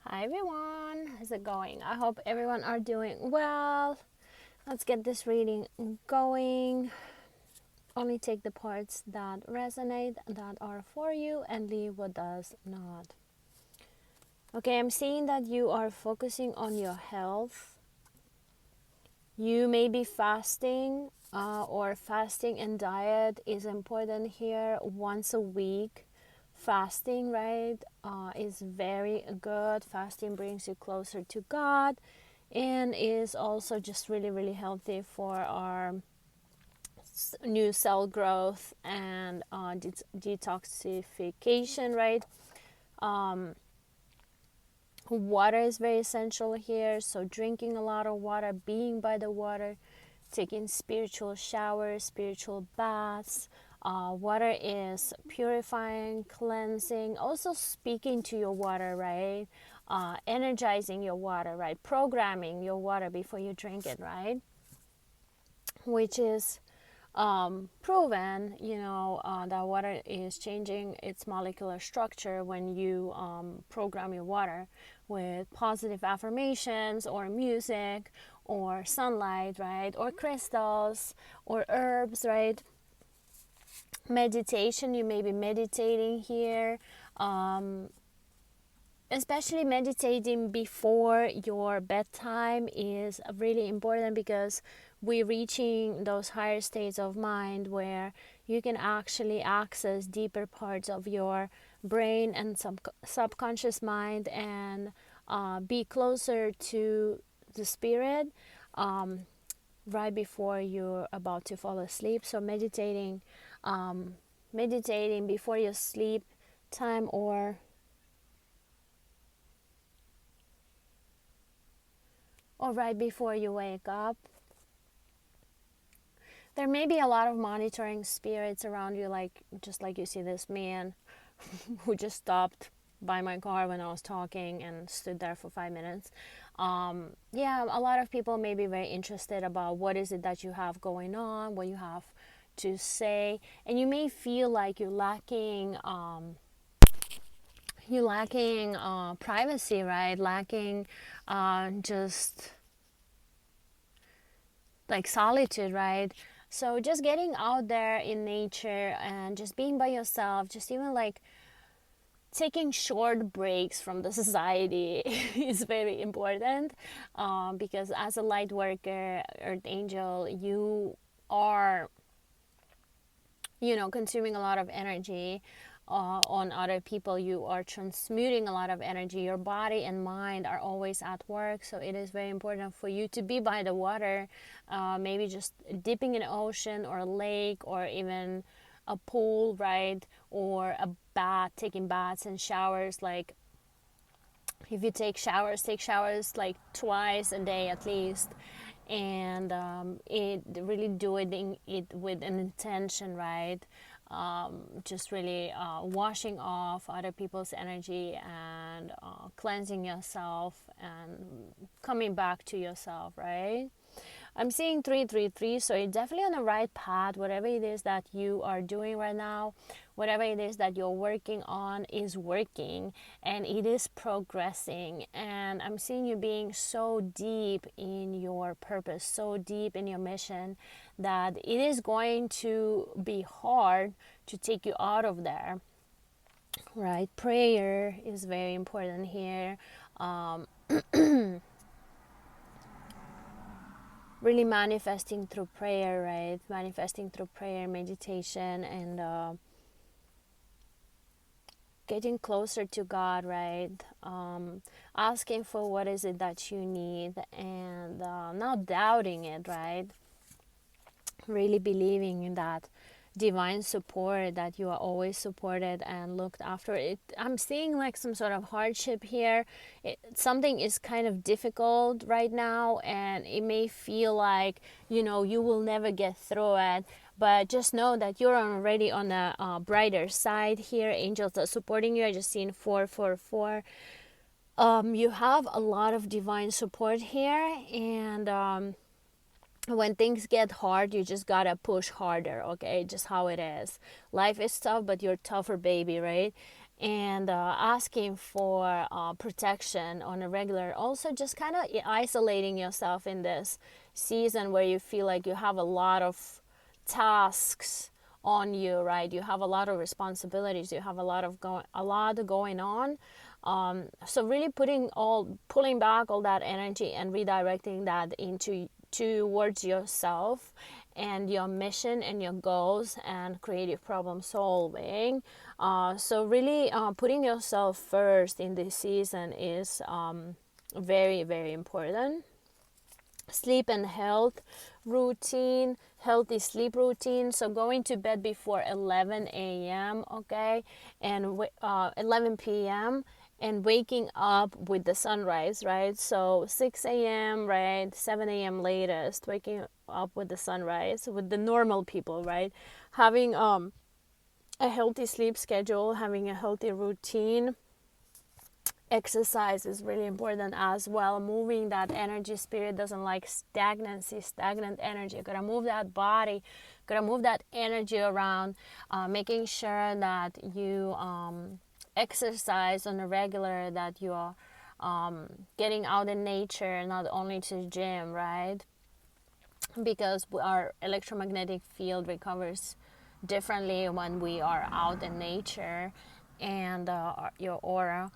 Hi everyone, how's it going? I hope everyone are doing well. Let's get this reading going. Only take the parts that resonate, that are for you, and leave what does not. Okay, I'm seeing that you are focusing on your health. You may be fasting, or fasting and diet is important here once a week. Fasting, right, is very good. Fasting brings you closer to God and is also just really, really healthy for our new cell growth and detoxification, right? Water is very essential here, so drinking a lot of water, being by the water, taking spiritual showers, spiritual baths. Water is purifying, cleansing, also speaking to your water, right? Energizing your water, right? Programming your water before you drink it, right? Which is proven, that water is changing its molecular structure when you program your water with positive affirmations or music or sunlight, right? Or crystals or herbs, right? Meditation, you may be meditating here. Especially meditating before your bedtime is really important because we're reaching those higher states of mind where you can actually access deeper parts of your brain and subconscious mind and be closer to the spirit right before you're about to fall asleep. So meditating before your sleep time or right before you wake up. There may be a lot of monitoring spirits around you, like just like you see this man who just stopped by my car when I was talking and stood there for 5 minutes. Yeah, a lot of people may be very interested about what is it that you have going on, what you have to say, and you may feel like you're lacking privacy, right? Lacking just like solitude, right? So just getting out there in nature and just being by yourself, just even like taking short breaks from the society is very important, because as a light worker, earth angel, you are consuming a lot of energy on other people. You are transmuting a lot of energy. Your body and mind are always at work, so it is very important for you to be by the water, maybe just dipping in an ocean or a lake or even a pool, right? Or a bath, taking baths and showers. Like if you take showers like twice a day at least, and it really doing it with an intention, right? Just really washing off other people's energy and cleansing yourself and coming back to yourself, right? I'm seeing 333, so you're definitely on the right path. Whatever it is that you are doing right now, whatever it is that you're working on is working and it is progressing. And I'm seeing you being so deep in your purpose, so deep in your mission, that it is going to be hard to take you out of there, right? Prayer is very important here. Really manifesting through prayer, right? Manifesting through prayer, meditation, and getting closer to God, right? Asking for what is it that you need and not doubting it, right? Really believing in that divine support, that you are always supported and looked after. I'm seeing like some sort of hardship here. Something is kind of difficult right now and it may feel like you will never get through it, but just know that you're already on the brighter side here. Angels are supporting you. I just seen 444. You have a lot of divine support here, and when things get hard, you just gotta push harder, okay? Just how it is. Life is tough, but you're tougher, baby, right? and asking for protection on a regular. Also, just kind of isolating yourself in this season where you feel like you have a lot of tasks on you, right? You have a lot of responsibilities. You have a lot going on. So really pulling back all that energy and redirecting that into towards yourself and your mission and your goals and creative problem solving. So really putting yourself first in this season is very, very important. Sleep and health routine, healthy sleep routine. So going to bed before 11 a.m., okay, and 11 p.m., and waking up with the sunrise, right? So 6 a.m., right? 7 a.m. latest, waking up with the sunrise with the normal people, right? Having a healthy sleep schedule, having a healthy routine. Exercise is really important as well. Moving that energy. Spirit doesn't like stagnancy, stagnant energy. You gotta move that body, gotta move that energy around, making sure that you exercise on a regular, that you are getting out in nature, not only to gym, right? Because our electromagnetic field recovers differently when we are out in nature, and your aura.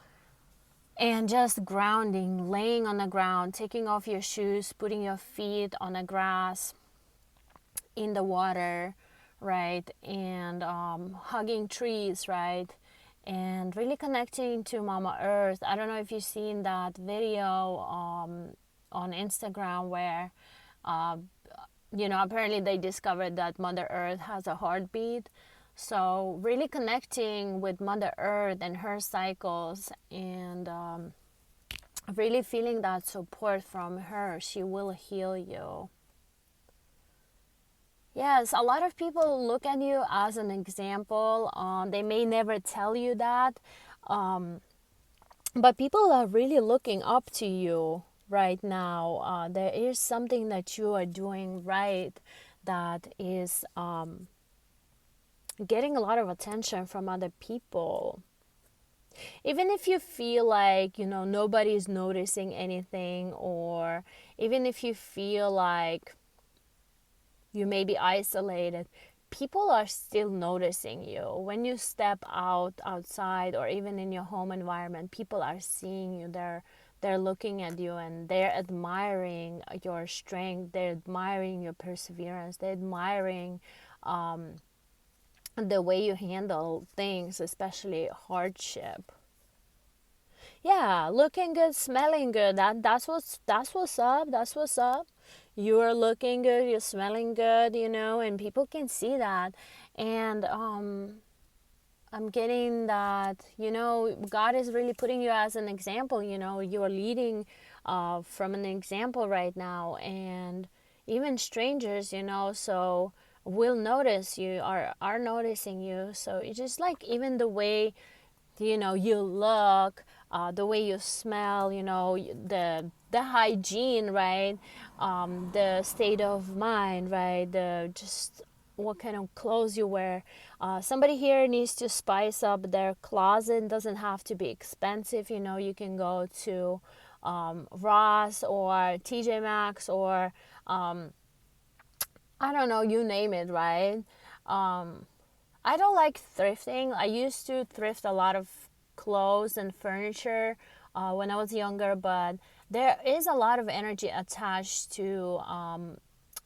And just grounding, laying on the ground, taking off your shoes, putting your feet on the grass, in the water, right? And hugging trees, right? And really connecting to Mama Earth. I don't know if you've seen that video on Instagram where, apparently they discovered that Mother Earth has a heartbeat. So really connecting with Mother Earth and her cycles, and really feeling that support from her. She will heal you. Yes, a lot of people look at you as an example. They may never tell you that, but people are really looking up to you right now. There is something that you are doing right that is getting a lot of attention from other people. Even if you feel like, nobody's noticing anything, or even if you feel like you may be isolated, people are still noticing you. When you step outside, or even in your home environment, people are seeing you. They're looking at you, and they're admiring your strength. They're admiring your perseverance. They're admiring the way you handle things, especially hardship. Yeah, looking good, smelling good. That's what's up. That's what's up. You're looking good, you're smelling good, and people can see that. And I'm getting that, God is really putting you as an example. You are leading from an example right now, and even strangers, so will notice you, are noticing you. So it's just like, even the way you look, the way you smell, the hygiene, right? The state of mind, right? The just what kind of clothes you wear. Somebody here needs to spice up their closet. It doesn't have to be expensive. You can go to Ross or TJ Maxx, or I don't know, you name it, right? I don't like thrifting. I used to thrift a lot of clothes and furniture when I was younger, but there is a lot of energy attached to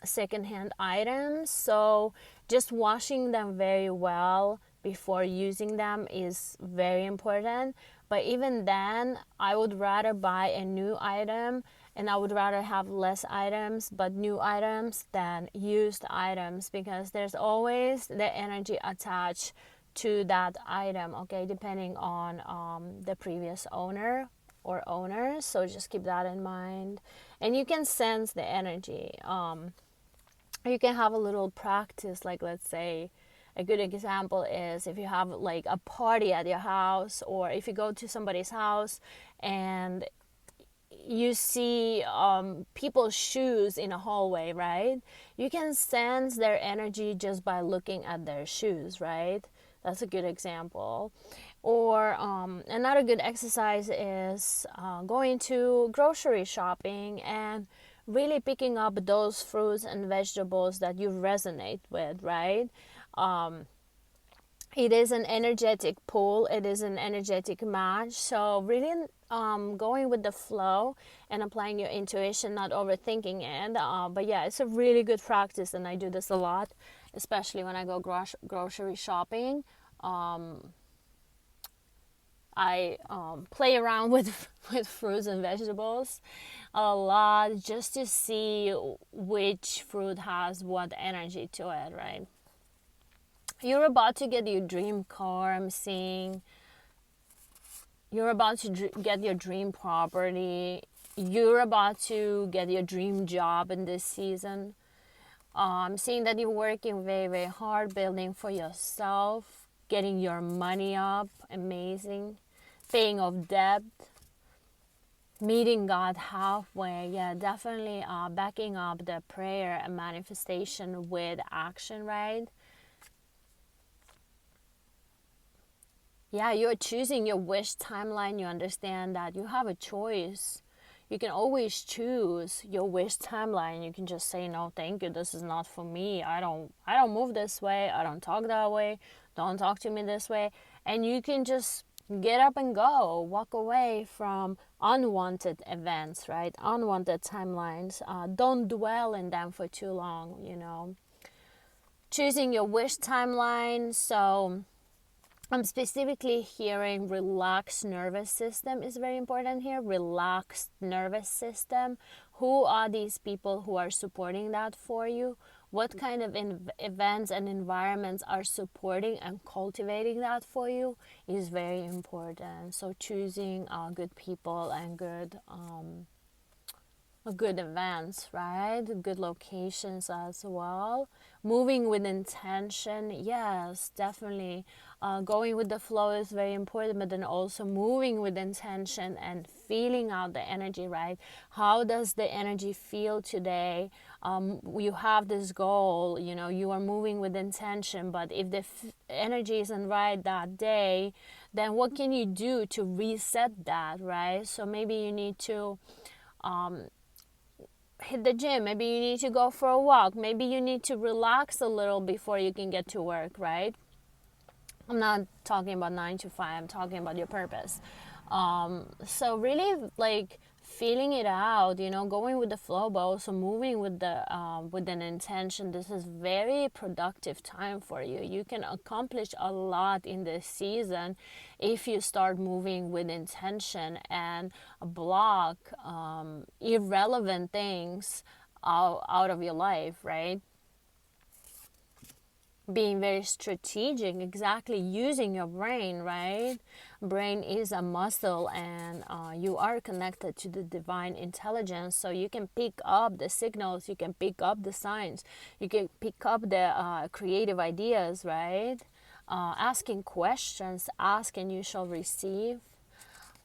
secondhand items. So just washing them very well before using them is very important. But even then, I would rather buy a new item, and I would rather have less items but new items than used items, because there's always the energy attached to that item, okay, depending on the previous owner or owners. So just keep that in mind. And you can sense the energy. You can have a little practice, like, let's say, a good example is if you have like a party at your house, or if you go to somebody's house and you see people's shoes in a hallway, right? You can sense their energy just by looking at their shoes, right? That's a good example. Or another good exercise is going to grocery shopping and really picking up those fruits and vegetables that you resonate with, right? It is an energetic pull, it is an energetic match. So really going with the flow and applying your intuition, not overthinking it. But yeah, it's a really good practice, and I do this a lot, especially when I go grocery shopping. I play around with with fruits and vegetables a lot, just to see which fruit has what energy to it, right? You're about to get your dream car, I'm seeing. You're about to get your dream property. You're about to get your dream job in this season. Seeing that you're working very, very hard, building for yourself, getting your money up, amazing. Paying off debt, meeting God halfway. Yeah, definitely backing up the prayer and manifestation with action, right? Yeah, you're choosing your wish timeline. You understand that you have a choice. You can always choose your wish timeline. You can just say no, thank you. This is not for me. I don't move this way. I don't talk that way. Don't talk to me this way. And you can just get up and go. Walk away from unwanted events, right? Unwanted timelines. Don't dwell in them for too long, you know. Choosing your wish timeline. So I'm specifically hearing relaxed nervous system is very important here. Relaxed nervous system. Who are these people who are supporting that for you? What kind of events and environments are supporting and cultivating that for you is very important. So choosing good people and good events, right? Good locations as well. Moving with intention, yes, definitely. Going with the flow is very important, but then also moving with intention and feeling out the energy, right? How does the energy feel today? You have this goal, you know, you are moving with intention, but if the energy isn't right that day, then what can you do to reset that, right? So maybe you need to hit the gym, maybe you need to go for a walk, maybe you need to relax a little before you can get to work, right? I'm not talking about 9 to 5, I'm talking about your purpose. So really like feeling it out, you know, going with the flow, but also moving with an intention. This is very productive time for you. You can accomplish a lot in this season if you start moving with intention and block irrelevant things out of your life, right? Being very strategic, exactly, using your brain, right? Brain is a muscle, and you are connected to the divine intelligence, so you can pick up the signals, you can pick up the signs, you can pick up the creative ideas, right? Asking questions, ask and you shall receive.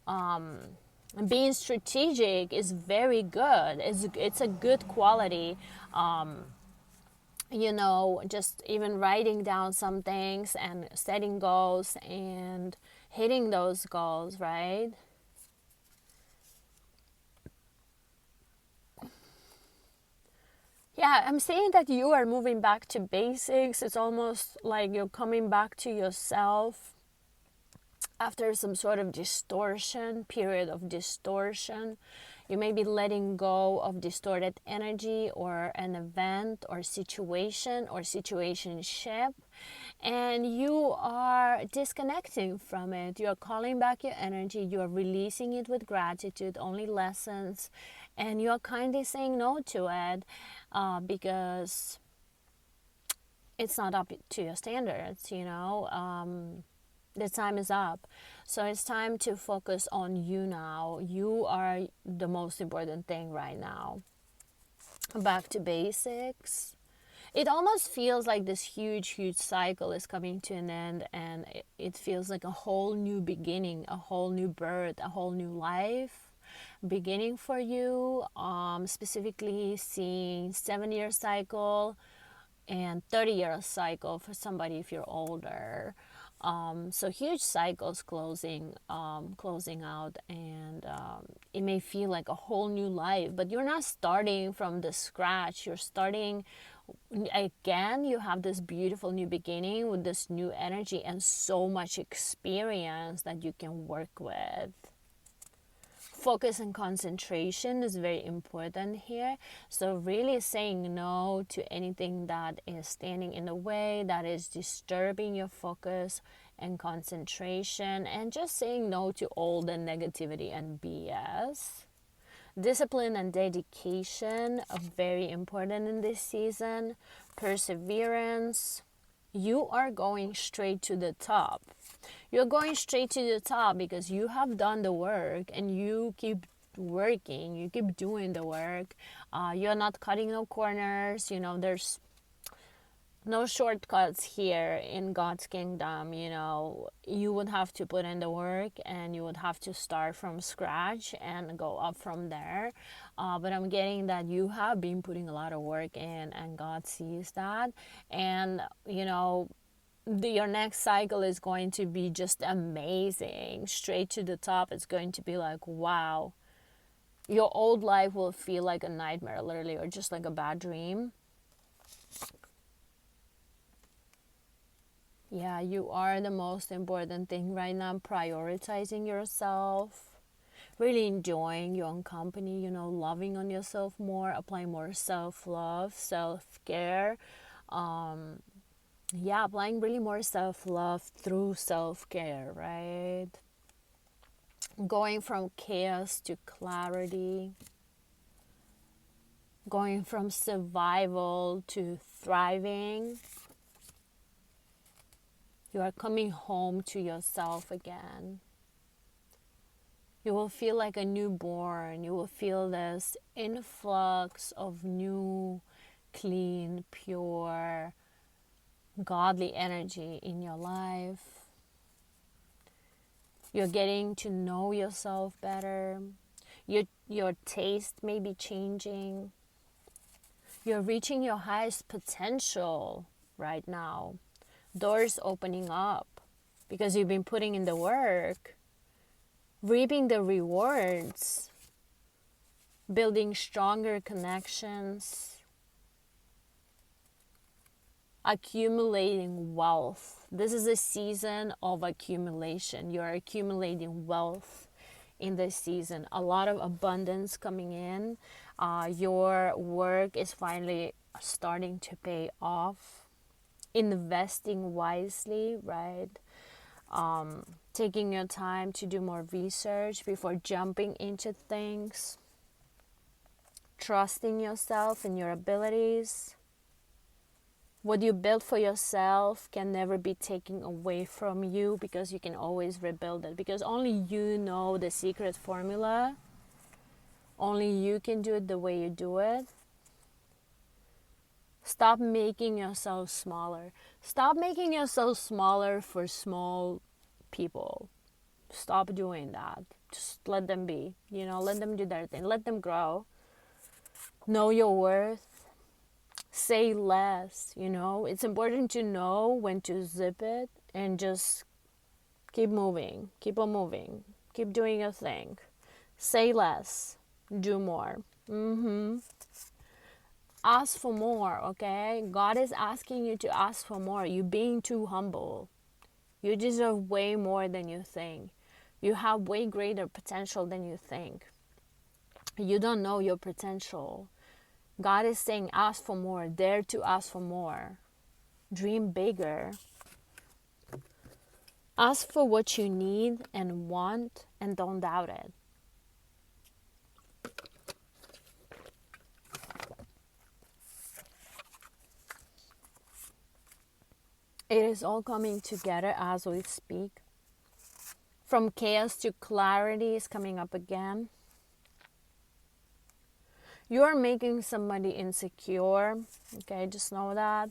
Being strategic is very good. It's a good quality. You know, just even writing down some things and setting goals and hitting those goals, right? Yeah, I'm saying that you are moving back to basics. It's almost like you're coming back to yourself after some sort of distortion, period of distortion. You may be letting go of distorted energy or an event or situation or situationship, and you are disconnecting from it. You're calling back your energy, you're releasing it with gratitude, only lessons, and you're kindly saying no to it because it's not up to your standards, you know. The time is up. So it's time to focus on you now. You are the most important thing right now. Back to basics. It almost feels like this huge cycle is coming to an end, and it feels like a whole new beginning, a whole new birth, a whole new life beginning for you. Specifically seeing 7-year cycle and 30-year cycle for somebody if you're older. So huge cycles closing out, and it may feel like a whole new life, but you're not starting from the scratch. You're starting again. You have this beautiful new beginning with this new energy and so much experience that you can work with. Focus and concentration is very important here. So really saying no to anything that is standing in the way, that is disturbing your focus and concentration, and just saying no to all the negativity and BS. Discipline and dedication are very important in this season. Perseverance. You are going straight to the top. You're going straight to the top because you have done the work and you keep working, you keep doing the work. You're not cutting no corners. There's no shortcuts here in God's kingdom. You would have to put in the work and you would have to start from scratch and go up from there. But I'm getting that you have been putting a lot of work in, and God sees that. And your next cycle is going to be just amazing, straight to the top. It's going to be like, wow. Your old life will feel like a nightmare, literally, or just like a bad dream. Yeah, you are the most important thing right now. Prioritizing yourself, really enjoying your own company, loving on yourself more, applying more self-love, self-care. Applying really more self-love through self-care, right? Going from chaos to clarity. Going from survival to thriving. You are coming home to yourself again. You will feel like a newborn. You will feel this influx of new, clean, pure, godly energy in your life. You're getting to know yourself better. Your taste may be changing. You're reaching your highest potential right now. Doors opening up because you've been putting in the work, reaping the rewards, building stronger connections, accumulating wealth. This is a season of accumulation. You're accumulating wealth in this season. A lot of abundance coming in. Your work is finally starting to pay off. Investing wisely, right? Taking your time to do more research before jumping into things. Trusting yourself and your abilities. What you build for yourself can never be taken away from you, because you can always rebuild it. Because only you know the secret formula. Only you can do it the way you do it. Stop making yourself smaller. Stop making yourself smaller for small people. Stop doing that. Just let them be. Let them do their thing. Let them grow. Know your worth. Say less. It's important to know when to zip it and just keep moving. Keep on moving. Keep doing your thing. Say less. Do more. Ask for more, okay? God is asking you to ask for more. You're being too humble. You deserve way more than you think. You have way greater potential than you think. You don't know your potential. God is saying ask for more. Dare to ask for more. Dream bigger. Ask for what you need and want, and don't doubt it. It is all coming together as we speak. From chaos to clarity is coming up again. You are making somebody insecure. Okay, just know that.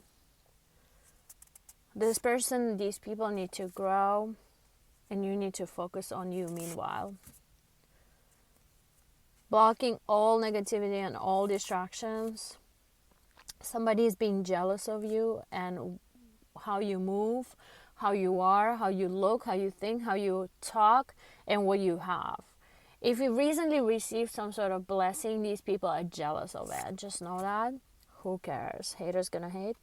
These people need to grow, and you need to focus on you meanwhile. Blocking all negativity and all distractions. Somebody is being jealous of you and how you move, how you are, how you look, how you think, how you talk, and what you have. If you recently received some sort of blessing, these people are jealous of it. Just know that. Who cares? Haters gonna hate.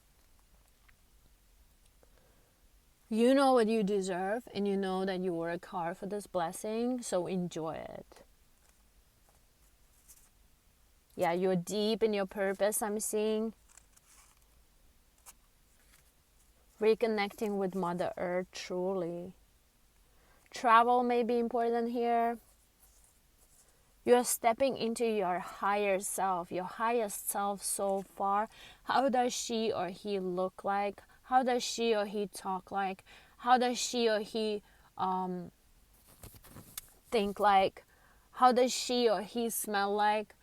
You know what you deserve, and you know that you work hard for this blessing, so enjoy it. Yeah, you're deep in your purpose, I'm seeing. Reconnecting with Mother Earth, truly. Travel may be important here. You're stepping into your higher self, your highest self so far. How does she or he look like? How does she or he talk like? How does she or he think like? How does she or he smell like?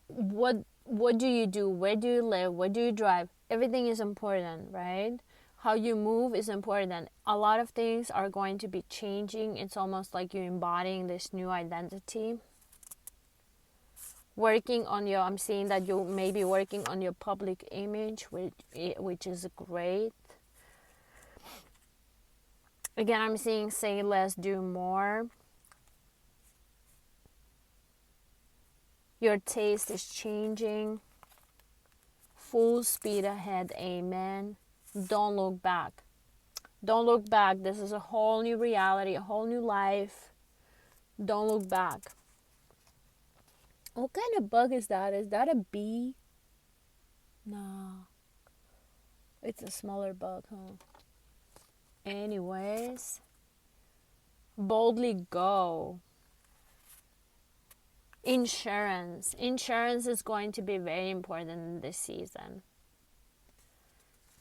What do you do? Where do you live? Where do you drive? Everything is important, right? How you move is important. A lot of things are going to be changing. It's almost like you're embodying this new identity. Working on your, I'm seeing that you may be working on your public image, which is great. Again, I'm seeing say less, do more. Your taste is changing. Full speed ahead, amen. Don't look back. Don't look back. This is a whole new reality, a whole new life. Don't look back. What kind of bug is that? Is that a bee? No. It's a smaller bug, huh? Anyways. Boldly go. Insurance. Insurance is going to be very important in this season.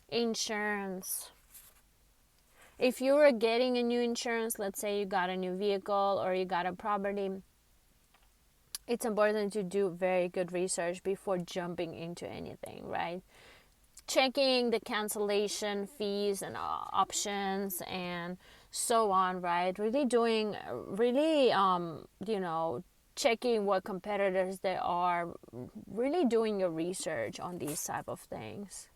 Insurance. If you are getting a new insurance, let's say you got a new vehicle or you got a property, it's important to do very good research before jumping into anything, right? Checking the cancellation fees and options and so on, right? Checking what competitors there are, really doing your research on these type of things.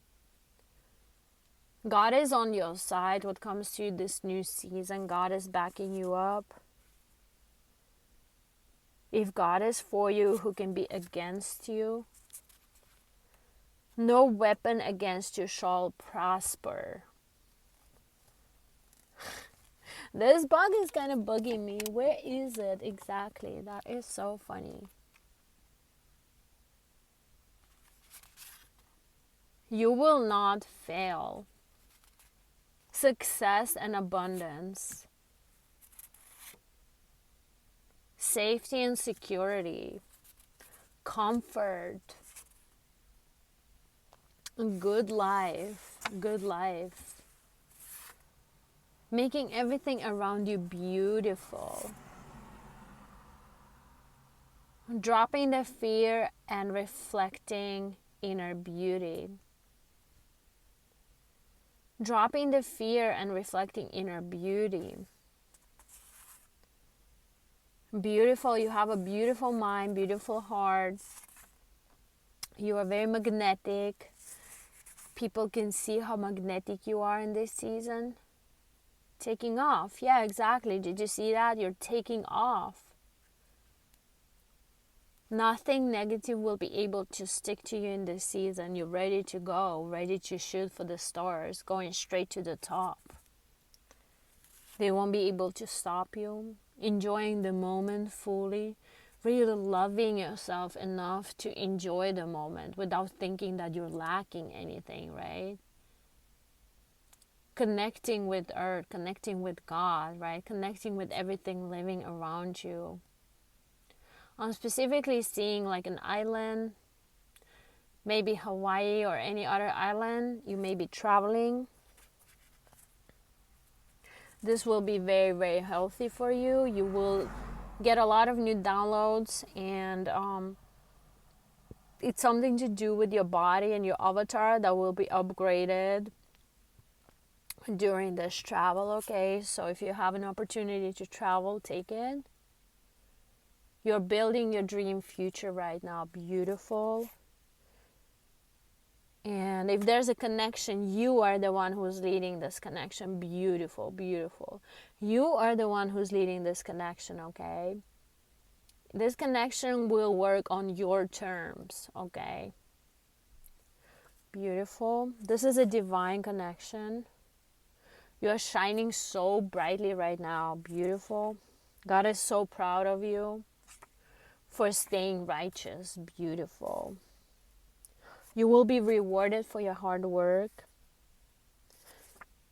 God is on your side when it comes to this new season. God is backing you up. If God is for you, who can be against you? No weapon against you shall prosper. This bug is kind of bugging me. Where is it exactly? That is so funny. You will not fail. Success and abundance. Safety and security. Comfort. Good life. Good life. Making everything around you beautiful. Dropping the fear and reflecting inner beauty. Dropping the fear and reflecting inner beauty. Beautiful. You have a beautiful mind, beautiful heart. You are very magnetic. People can see how magnetic you are in this season. Taking off. Yeah, exactly. Did you see that? You're taking off. Nothing negative will be able to stick to you in this season. You're ready to go, ready to shoot for the stars, going straight to the top. They won't be able to stop you. Enjoying the moment fully, really loving yourself enough to enjoy the moment without thinking that you're lacking anything, right? Connecting with Earth, connecting with God, right? Connecting with everything living around you. I'm specifically seeing like an island, maybe Hawaii or any other island. You may be traveling. This will be very, very healthy for you. You will get a lot of new downloads, and it's something to do with your body and your avatar that will be upgraded during this travel, okay? So if you have an opportunity to travel, take it. You're building your dream future right now. Beautiful. And if there's a connection, you are the one who's leading this connection. Beautiful, beautiful. You are the one who's leading this connection, okay? This connection will work on your terms, okay? Beautiful. This is a divine connection. You are shining so brightly right now. Beautiful. God is so proud of you for staying righteous. Beautiful. You will be rewarded for your hard work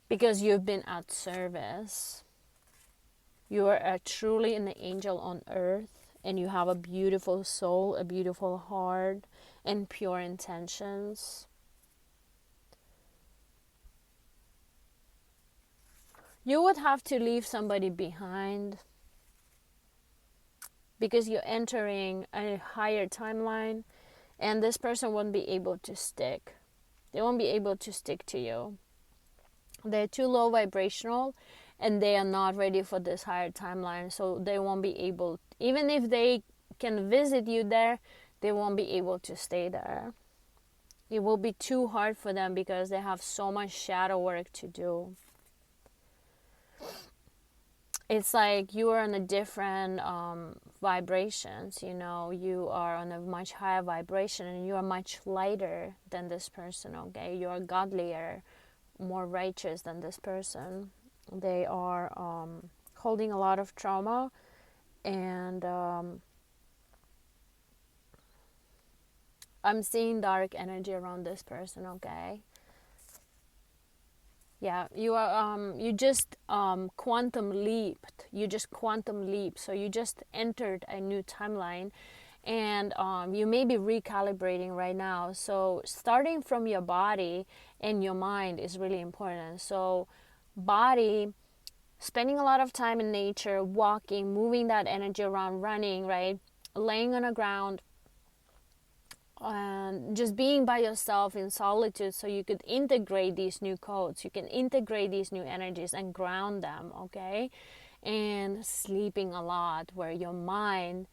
because you've been at service. You are truly an angel on earth, and you have a beautiful soul, a beautiful heart, and pure intentions. You would have to leave somebody behind because you're entering a higher timeline, and this person won't be able to stick. They won't be able to stick to you. They're too low vibrational, and they are not ready for this higher timeline, so they won't be able, even if they can visit you there, they won't be able to stay there. It will be too hard for them because they have so much shadow work to do. It's like you are on a different vibrations, you know. You are on a much higher vibration, and you are much lighter than this person, okay? You are godlier, more righteous than this person. They are holding a lot of trauma, and I'm seeing dark energy around this person, okay? Yeah, you are you just quantum leaped. You just quantum leap. So you just entered a new timeline, and you may be recalibrating right now. So starting from your body and your mind is really important. So body, spending a lot of time in nature, walking, moving that energy around, running, right? Laying on the ground, and just being by yourself in solitude, so you could integrate these new codes, you can integrate these new energies and ground them, okay? And sleeping a lot, where your mind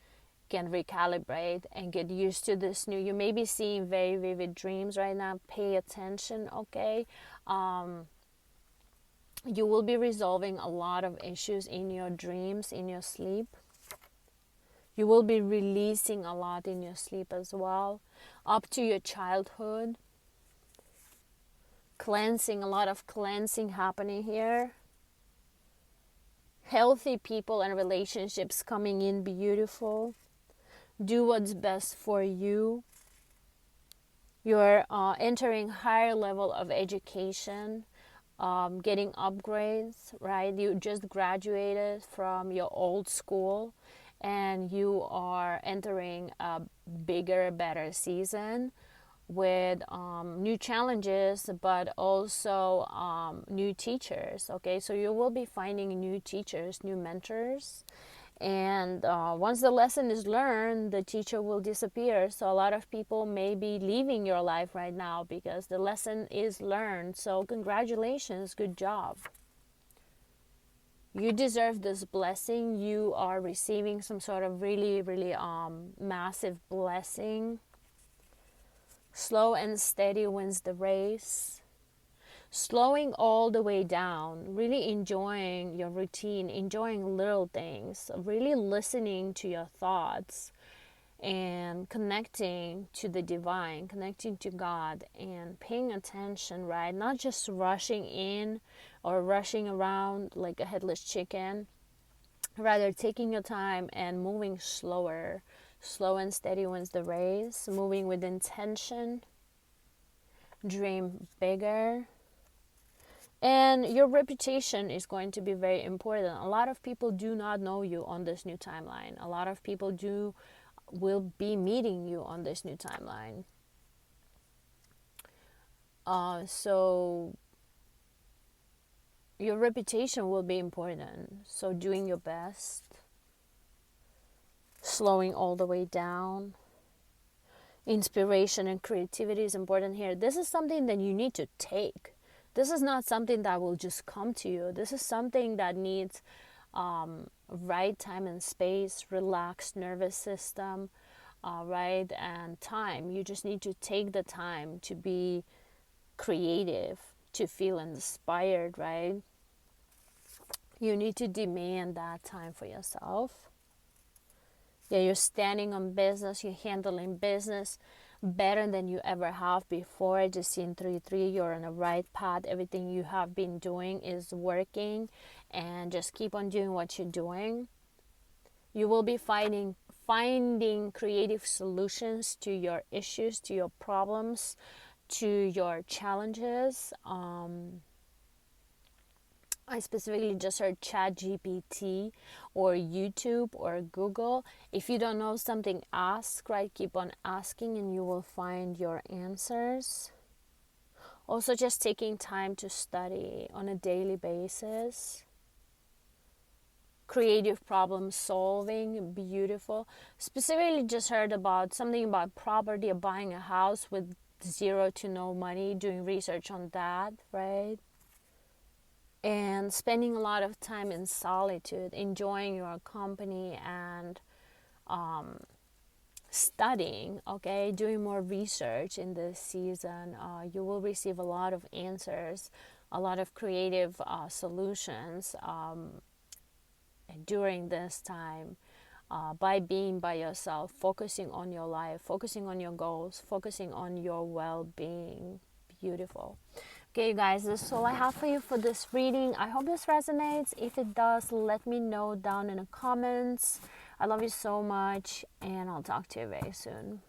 can recalibrate and get used to this new. You may be seeing very vivid dreams right now. Pay attention, okay? You will be resolving a lot of issues in your dreams, in your sleep. You will be releasing a lot in your sleep as well, up to your childhood. Cleansing, a lot of cleansing happening here. Healthy people and relationships coming in, beautiful. Do what's best for you. You're entering higher level of education, getting upgrades, right? You just graduated from your old school, and you are entering a bigger, better season with new challenges, but also new teachers, okay? So you will be finding new teachers, new mentors, and once the lesson is learned, the teacher will disappear. So a lot of people may be leaving your life right now because the lesson is learned. So congratulations, good job. You deserve this blessing. You are receiving some sort of really, really massive blessing. Slow and steady wins the race. Slowing all the way down, really enjoying your routine, enjoying little things, really listening to your thoughts, and connecting to the divine, connecting to God, and paying attention, right? Not just rushing in or rushing around like a headless chicken. Rather, taking your time and moving slower. Slow and steady wins the race. Moving with intention. Dream bigger. And your reputation is going to be very important. A lot of people do not know you on this new timeline. A lot of people will be meeting you on this new timeline. So your reputation will be important. So doing your best, slowing all the way down. Inspiration and creativity is important here. This is something that you need to take. This is not something that will just come to you. This is something that needs right time and space, relaxed nervous system, right? And time. You just need to take the time to be creative, to feel inspired, right? You need to demand that time for yourself. Yeah, you're standing on business, you're handling business better than you ever have before. I just seen 3-3, you're on the right path. Everything you have been doing is working, and just keep on doing what you're doing. You will be finding creative solutions to your issues, to your problems, to your challenges. I specifically just heard Chat GPT or YouTube or Google. If you don't know something, ask, right? Keep on asking and you will find your answers. Also, just taking time to study on a daily basis. Creative problem solving, beautiful. Specifically, just heard about something about property, buying a house with zero to no money, doing research on that, right? And spending a lot of time in solitude, enjoying your company, and studying, okay, doing more research in this season. You will receive a lot of answers, a lot of creative solutions during this time, by being by yourself, focusing on your life, focusing on your goals, focusing on your well-being. Beautiful. Okay, you guys, this is all I have for you for this reading. I hope this resonates. If it does, let me know down in the comments. I love you so much, and I'll talk to you very soon.